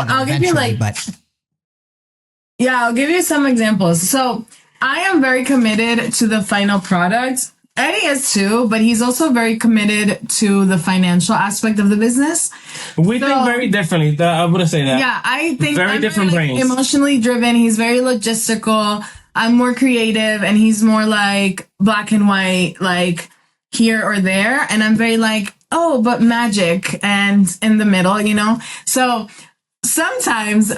I'll give you some examples. So I am very committed to the final product. Eddie is too, but he's also very committed to the financial aspect of the business. We think very differently. I would say that. Yeah, I think very different brains. Emotionally driven. He's very logistical. I'm more creative, and he's more like black and white, like here or there. And I'm very like, oh, but magic and in the middle, So sometimes,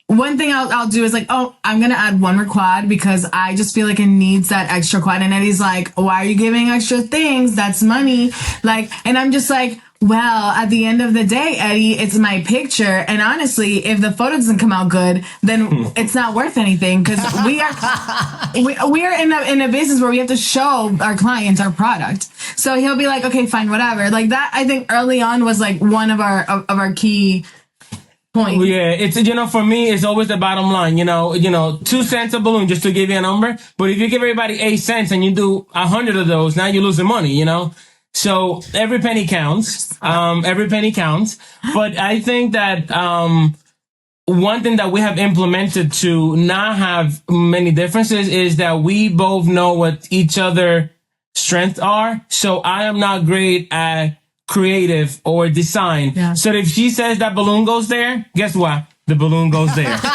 one thing I'll do is like, oh, I'm going to add one more quad because I just feel like it needs that extra quad. And Eddie's like, why are you giving extra things? That's money. Like, and I'm just like, well, at the end of the day, Eddie, it's my picture. And honestly, if the photo doesn't come out good, then it's not worth anything because we are in a business where we have to show our clients our product. So he'll be like, okay, fine, whatever. Like that, I think early on was like one of our key point. Yeah, it's for me, it's always the bottom line. 2 cents a balloon, just to give you a number. But if you give everybody 8 cents and you do 100 of those, now you're losing money. So every penny counts. Every penny counts. But I think that one thing that we have implemented to not have many differences is that we both know what each other strengths are. So I am not great at creative or design. Yeah. So if she says that balloon goes there, guess what? The balloon goes there. So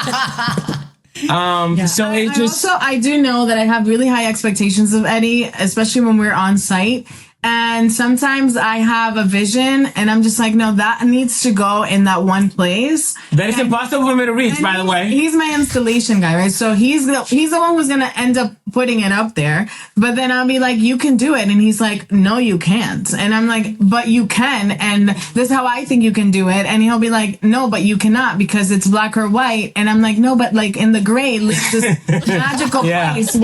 I do know that I have really high expectations of Eddie, especially when we're on site. And sometimes I have a vision and I'm just like, no, that needs to go in that one place. That is impossible for me to reach, by the way. He's my installation guy, right? So he's the one who's going to end up putting it up there. But then I'll be like, you can do it. And he's like, no, you can't. And I'm like, but you can. And this is how I think you can do it. And he'll be like, no, but you cannot because it's black or white. And I'm like, no, but like in the gray, lives this magical place.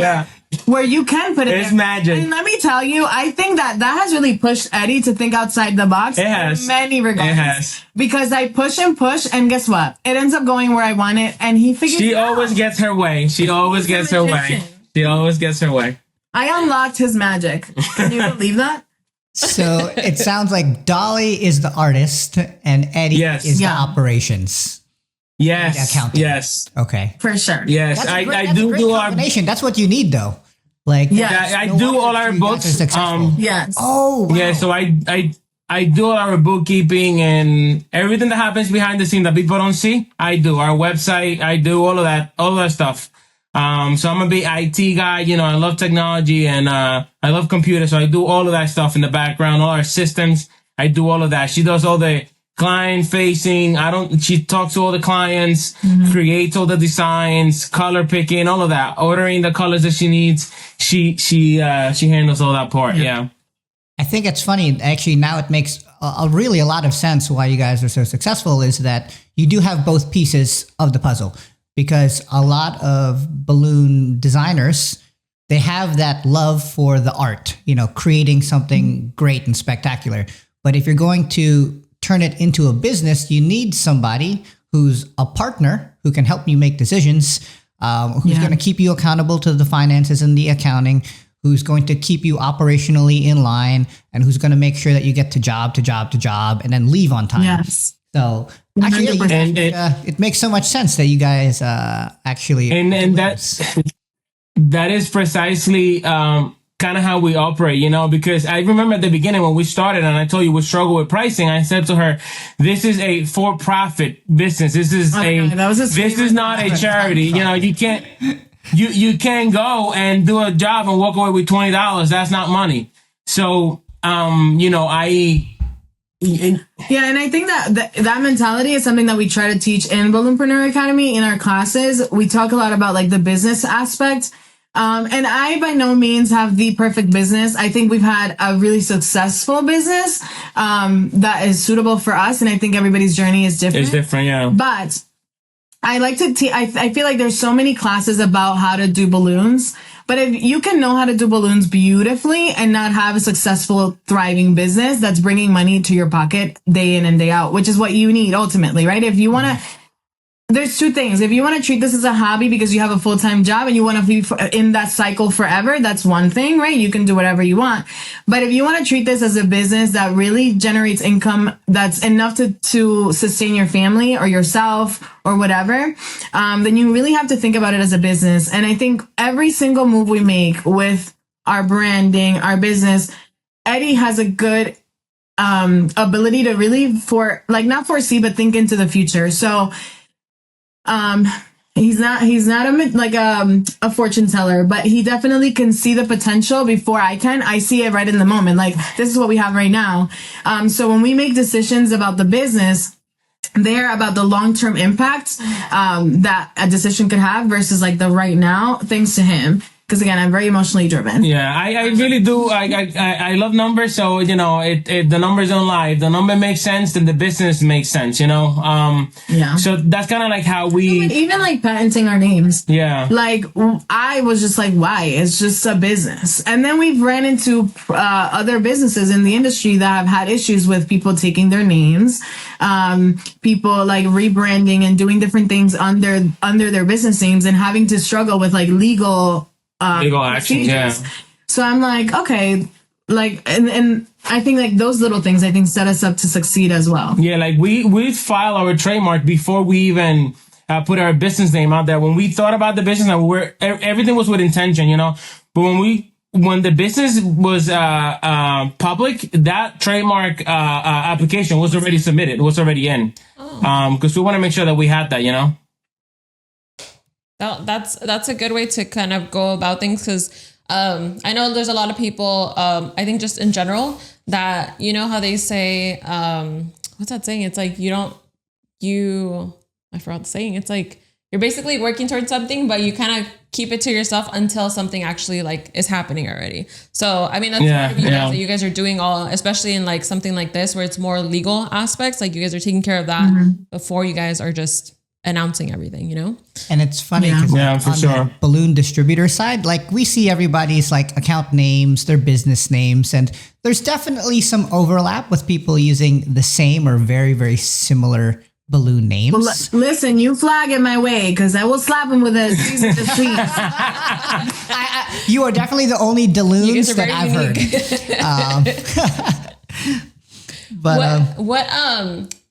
Where you can put it It's there. magic. And let me tell you, I think that has really pushed Eddie to think outside the box. It has. In many regards. It has. Because I push and push, and guess what? It ends up going where I want it, and he figures She it out. always gets her way. She always gets her way. She always gets her way. I unlocked his magic. Can you believe that? So it sounds like Dolly is the artist and Eddie is the operations. Yes. Accounting. Yes. Okay. For sure. Yes. I do our combination. That's what you need though. Like I do all our books. Yes. Oh wow. Yeah, so I do all our bookkeeping and everything that happens behind the scene that people don't see. I do our website. I do all of that stuff. So I'm a big IT guy. You know, I love technology and I love computers. So I do all of that stuff in the background, all our systems. I do all of that. She does all the client facing. She talks to all the clients, creates all the designs, color picking, all of that, ordering the colors that she needs. She handles all that part. Yeah. I think it's funny. Actually, now it makes really a lot of sense why you guys are so successful is that you do have both pieces of the puzzle, because a lot of balloon designers, they have that love for the art, you know, creating something great and spectacular. But if you're going to turn it into a business, you need somebody who's a partner who can help you make decisions, who's going to keep you accountable to the finances and the accounting, who's going to keep you operationally in line, and who's going to make sure that you get to job to job to job and then leave on time. Yes. So actually, it makes so much sense that you guys actually and that is precisely kind of how we operate, you know, because I remember at the beginning when we started and I told you we struggle with pricing, I said to her, this is a for-profit business. This is this is not a charity. You know, you can't go and do a job and walk away with $20. That's not money. So, you know, and I think that mentality is something that we try to teach in Balloonpreneur Academy in our classes. We talk a lot about like the business aspect. And I by no means have the perfect business. I think we've had a really successful business that is suitable for us. And I think everybody's journey is different. It's different, yeah. But I like to I feel like there's so many classes about how to do balloons. But if you can know how to do balloons beautifully and not have a successful, thriving business that's bringing money to your pocket day in and day out, which is what you need ultimately, right? If you want to, there's two things. If you want to treat this as a hobby because you have a full-time job and you want to be in that cycle forever, that's one thing, right? You can do whatever you want. But if you want to treat this as a business that really generates income that's enough to sustain your family or yourself or whatever, then you really have to think about it as a business. And I think every single move we make with our branding, our business, Eddie has a good ability to really not foresee, but think into the future. So he's not a fortune teller, but he definitely can see the potential before I can. I see it right in the moment. Like, this is what we have right now. So when we make decisions about the business, they're about the long-term impact, that a decision could have versus like the right now, thanks to him. Because again, I'm very emotionally driven. Yeah, I really do. I love numbers. So, you know, the numbers don't lie. If the number makes sense, then the business makes sense, you know? So that's kind of like how we... Even like patenting our names. Yeah. Like, I was just like, why? It's just a business. And then we've ran into other businesses in the industry that have had issues with people taking their names, people like rebranding and doing different things under their business names and having to struggle with like legal action. Yeah. So I'm like, okay, like, and I think like those little things, I think set us up to succeed as well. Yeah. Like we file our trademark before we even put our business name out there. When we thought about the business, everything was with intention, you know, but when the business was public, that trademark application was already submitted, was already in, because we want to make sure that we had that, you know. That's a good way to kind of go about things, because I know there's a lot of people, I think just in general, that, you know how they say, what's that saying? It's like I forgot the saying. It's like you're basically working towards something, but you kind of keep it to yourself until something actually like is happening already. So, I mean, that's that you guys are doing all, especially in like something like this, where it's more legal aspects, like you guys are taking care of that before you guys are just announcing everything, you know? And it's funny because on the balloon distributor side, like we see everybody's like account names, their business names, and there's definitely some overlap with people using the same or very, very similar balloon names. Well, listen, you flag it my way because I will slap him with a season to tweet. You are definitely the only Delloons that I've heard. But what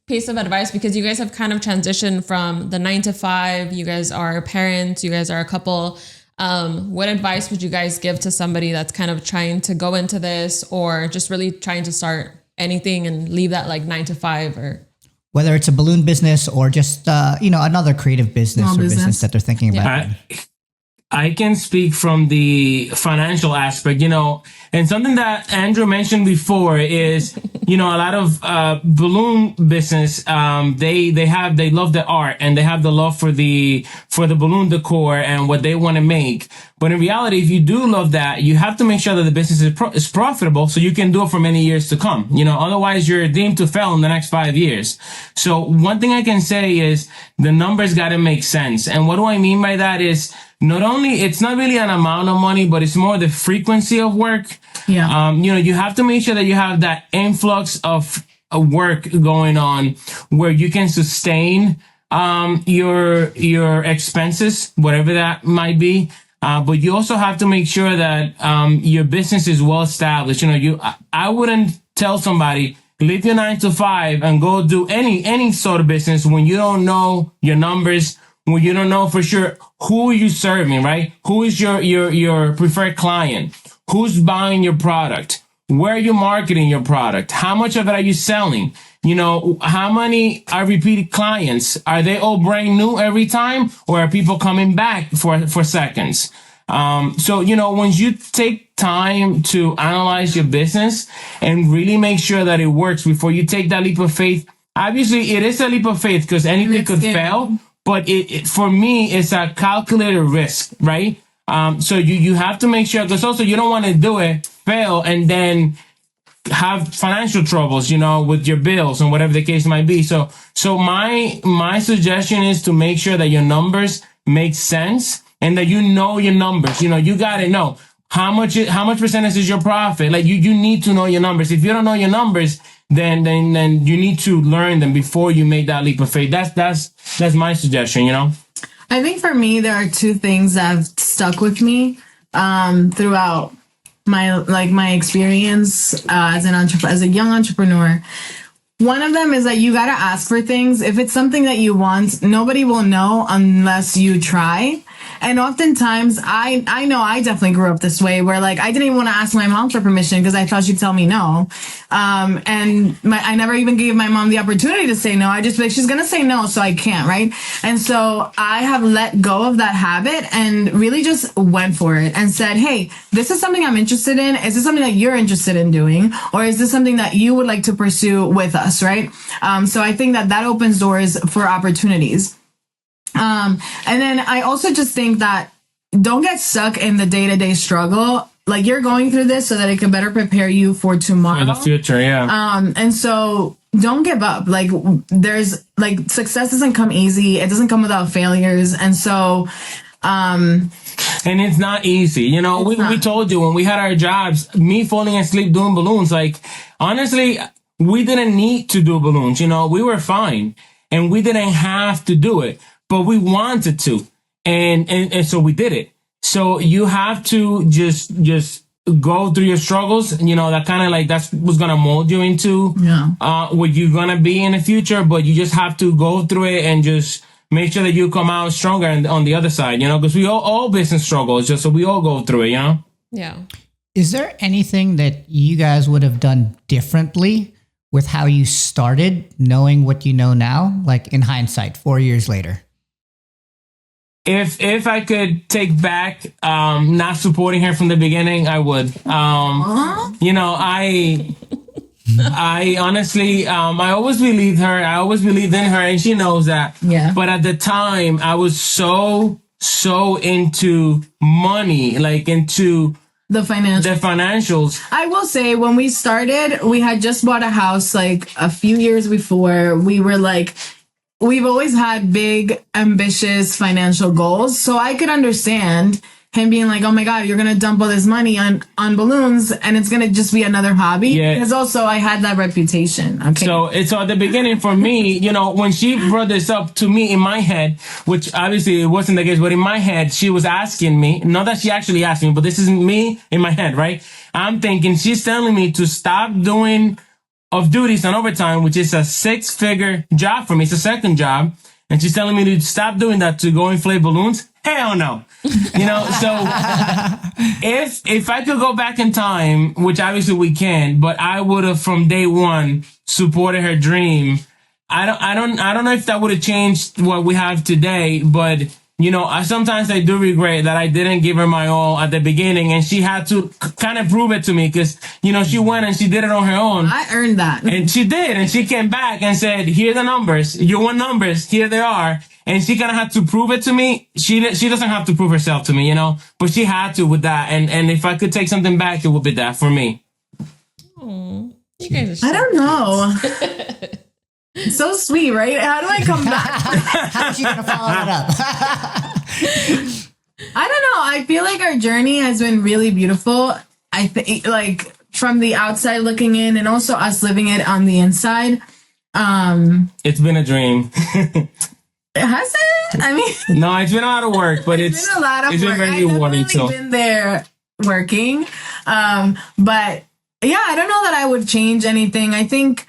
piece of advice, because you guys have kind of transitioned from the 9 to 5, you guys are parents, you guys are a couple. What advice would you guys give to somebody that's kind of trying to go into this, or just really trying to start anything and leave that like 9 to 5, or whether it's a balloon business or just, another creative business business that they're thinking about? I can speak from the financial aspect, and something that Andrew mentioned before is, a lot of balloon business, they love the art and they have the love for the balloon decor and what they want to make. But in reality, if you do love that, you have to make sure that the business is profitable so you can do it for many years to come. Otherwise you're deemed to fail in the next 5 years. So one thing I can say is the numbers got to make sense. And what do I mean by that is not only, it's not really an amount of money, but it's more the frequency of work. Yeah. You have to make sure that you have that influx of work going on where you can sustain your expenses, whatever that might be. But you also have to make sure that your business is well established. I wouldn't tell somebody, leave your 9 to 5 and go do any sort of business when you don't know your numbers, when you don't know for sure who you're serving, right? Who is your preferred client? Who's buying your product? Where are you marketing your product? How much of it are you selling? How many are repeated clients? Are they all brand new every time, or are people coming back for seconds? So, once you take time to analyze your business and really make sure that it works before you take that leap of faith, obviously it is a leap of faith because anything could fail, but for me, it's a calculated risk, right? So you have to make sure, because also you don't want to do it, fail, and then have financial troubles, with your bills and whatever the case might be. So my suggestion is to make sure that your numbers make sense and that your numbers. You got to know how much percentage is your profit. Like you need to know your numbers. If you don't know your numbers, then you need to learn them before you make that leap of faith. That's my suggestion. I think for me, there are two things that have stuck with me throughout my experience as a young entrepreneur. One of them is that you got to ask for things. If it's something that you want, nobody will know unless you try. And oftentimes, I know I definitely grew up this way where I didn't even want to ask my mom for permission because I thought she'd tell me no. I never even gave my mom the opportunity to say no. I just like, she's going to say no, so I can't, right? And so I have let go of that habit and really just went for it and said, hey, this is something I'm interested in. Is this something that you're interested in doing? Or is this something that you would like to pursue with us, right? So I think that opens doors for opportunities. And then I also just think that don't get stuck in the day-to-day struggle. You're going through this so that it can better prepare you for tomorrow. For the future, yeah. And so don't give up. There's success doesn't come easy. It doesn't come without failures. And so, and it's not easy. We told you when we had our jobs, me falling asleep doing balloons, honestly, we didn't need to do balloons. We were fine and we didn't have to do it. But we wanted to, and so we did it. So you have to just go through your struggles. That kind of that's what's gonna mold you into what you're gonna be in the future. But you just have to go through it and just make sure that you come out stronger on the other side. Because we all business struggles, just so we all go through it. Yeah. Is there anything that you guys would have done differently with how you started, knowing what you know now, in hindsight, 4 years later? If I could take back not supporting her from the beginning, I would. I honestly, I always believed her. I always believed in her, and she knows that. Yeah. But at the time, I was so into money, into the financials. I will say, when we started, we had just bought a house a few years before. We were we've always had big, ambitious financial goals. So I could understand him being oh my God, you're going to dump all this money on balloons and it's going to just be another hobby. Yeah. Because also I had that reputation. Okay. So at the beginning for me, when she brought this up to me in my head, which obviously it wasn't the case, but in my head, she was asking me, not that she actually asked me, but this is me in my head, right? I'm thinking she's telling me to stop doing of duties and overtime, which is a 6-figure job for me. It's a second job. And she's telling me to stop doing that to go inflate balloons. Hell no. So if I could go back in time, which obviously we can, but I would have from day one supported her dream. I don't know if that would have changed what we have today, but sometimes I do regret that I didn't give her my all at the beginning, and she had to kind of prove it to me because, she went and she did it on her own. I earned that. And she did. And she came back and said, here are the numbers. You want numbers. Here they are. And she kind of had to prove it to me. She doesn't have to prove herself to me, but she had to with that. And if I could take something back, it would be that for me. Oh, you guys are so I don't know. So sweet, right? How do I come back? How is she going to follow that up? I don't know. I feel like our journey has been really beautiful. I think, like, from the outside looking in, and also us living it on the inside. It's been a dream. Has it? I mean, no, it's been a lot of work, but it's been a lot of it's work. been very rewarding too. I've been there working, but yeah, I don't know that I would change anything. I think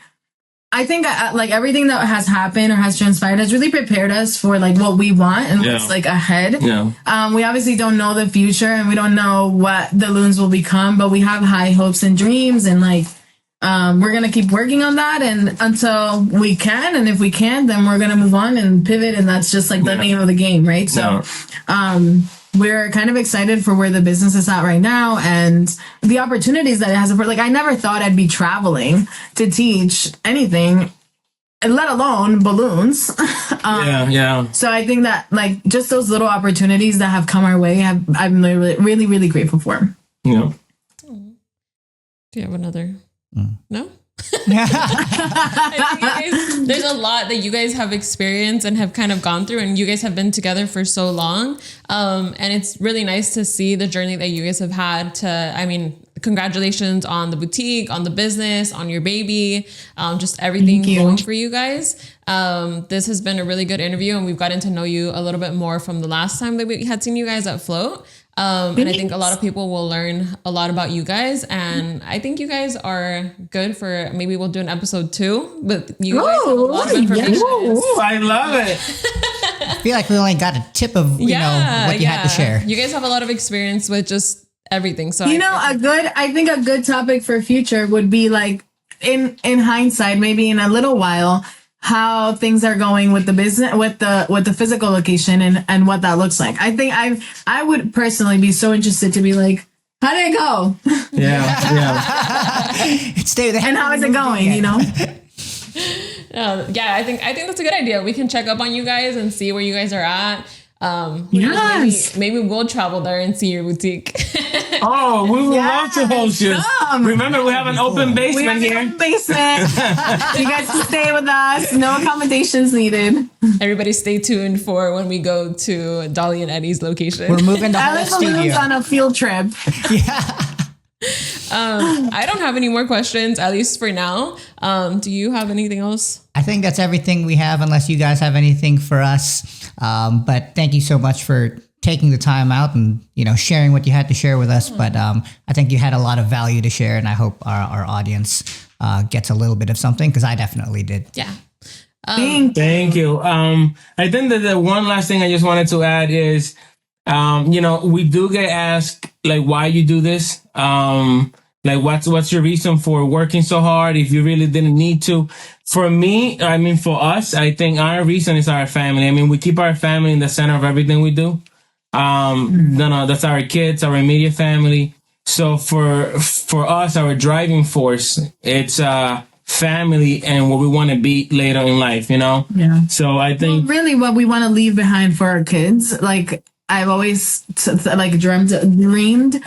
like everything that has happened or has transpired has really prepared us for like what we want and what's like ahead. Yeah. We obviously don't know the future and we don't know what Delloons will become, but we have high hopes and dreams, and like we're gonna keep working on that and until we can, and if we can't, then we're gonna move on and pivot, and that's just like the name of the game, right? So we're kind of excited for where the business is at right now and the opportunities that it has. Like, I never thought I'd be traveling to teach anything, let alone balloons. Um, So I think that like just those little opportunities that have come our way, I'm really, really, really grateful for. Yeah. Do you have another? No? Yeah. There's a lot that you guys have experienced and have kind of gone through, and you guys have been together for so long. And it's really nice to see the journey that you guys have had congratulations on the boutique, on the business, on your baby, just everything going for you guys. This has been a really good interview, and we've gotten to know you a little bit more from the last time that we had seen you guys at Float. And I think a lot of people will learn a lot about you guys, and I think you guys are good for, maybe we'll do an episode 2, but you guys have a lot of information. Ooh, I love it. I feel like we only got a tip of what you had to share. You guys have a lot of experience with just everything. So I think a good topic for future would be like in hindsight, maybe in a little while, how things are going with the business, with the physical location and what that looks like. I think I would personally be so interested to be like, how did it go? And how is it going? I think that's a good idea. We can check up on you guys and see where you guys are at. Maybe we'll travel there and see your boutique. Oh, we would love to host you. Remember, we have an open basement here. You guys can stay with us. No accommodations needed. Everybody stay tuned for when we go to Dolly and Eddie's location. We're moving to the studio. On a field trip. I don't have any more questions, at least for now. Do you have anything else? I think that's everything we have, unless you guys have anything for us. But thank you so much for taking the time out and sharing what you had to share with us. But I think you had a lot of value to share, and I hope our audience gets a little bit of something, because I definitely did. Yeah. Thank you. I think that the one last thing I just wanted to add is, we do get asked like why you do this. Like what's your reason for working so hard if you really didn't need to? For me, for us, I think our reason is our family. We keep our family in the center of everything we do. That's our kids, our immediate family. So for us, our driving force, it's family and what we want to be later in life, Yeah. So I think really what we want to leave behind for our kids. Like I've always dreamed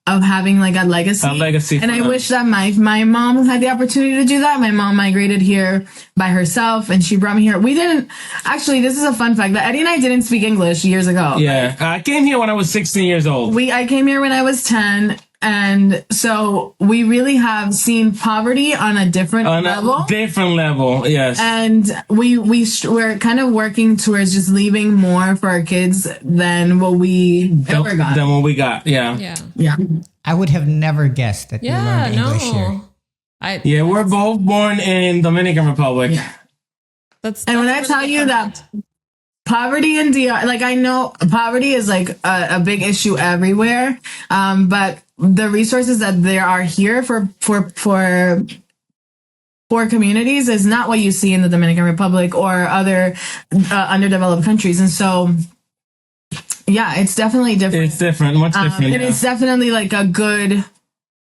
of having like a legacy. And I wish that my mom had the opportunity to do that. My mom migrated here by herself and she brought me here. We didn't actually, this is a fun fact, that Eddie and I didn't speak English years ago. Yeah. I came here when I was 16 years old. I came here when I was 10. And so we really have seen poverty on a different level. Different level, yes. And we're kind of working towards just leaving more for our kids than what we ever got. Than what we got, yeah. I would have never guessed that you learned English here. We're both born in Dominican Republic. Yeah. That's when I tell you that poverty in DR, like I know poverty is like a big issue everywhere, but the resources that there are here for poor communities is not what you see in the Dominican Republic or other underdeveloped countries. And so, yeah, it's definitely different. It's different, much different. And it's definitely like a good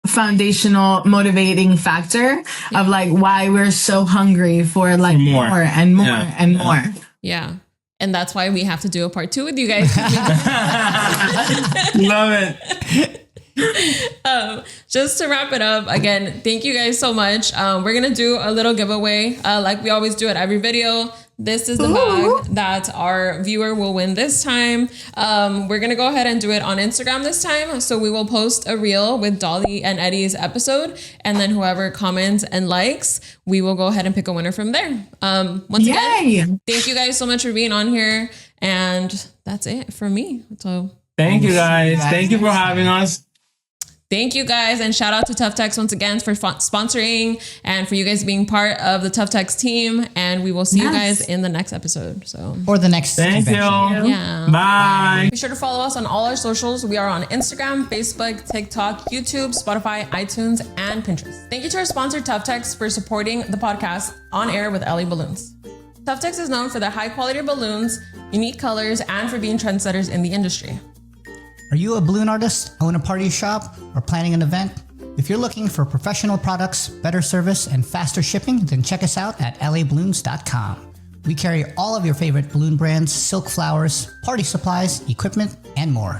foundational motivating factor of like why we're so hungry for like more and more and more. Yeah. And that's why we have to do a part 2 with you guys. Love it. Just to wrap it up, again, thank you guys so much. We're going to do a little giveaway like we always do at every video. This is the bag that our viewer will win this time. We're going to go ahead and do it on Instagram this time. So we will post a reel with Dolly and Eddie's episode. And then whoever comments and likes, we will go ahead and pick a winner from there. Once again, thank you guys so much for being on here. And that's it for me. So thank you guys. Thank you for having us. Thank you guys, and shout out to Tough Tex once again for sponsoring and for you guys being part of the Tough Tex team. And we will see you guys in the next episode. So or the next Thank convention. you. Yeah. Bye. Be sure to follow us on all our socials. We are on Instagram, Facebook, TikTok, YouTube, Spotify, iTunes, and Pinterest. Thank you to our sponsor, Tough Tex, for supporting the podcast On Air with LA Balloons. Tough Tex is known for their high quality balloons, unique colors, and for being trendsetters in the industry. Are you a balloon artist, own a party shop, or planning an event? If you're looking for professional products, better service, and faster shipping, then check us out at laballoons.com. We carry all of your favorite balloon brands, silk flowers, party supplies, equipment, and more.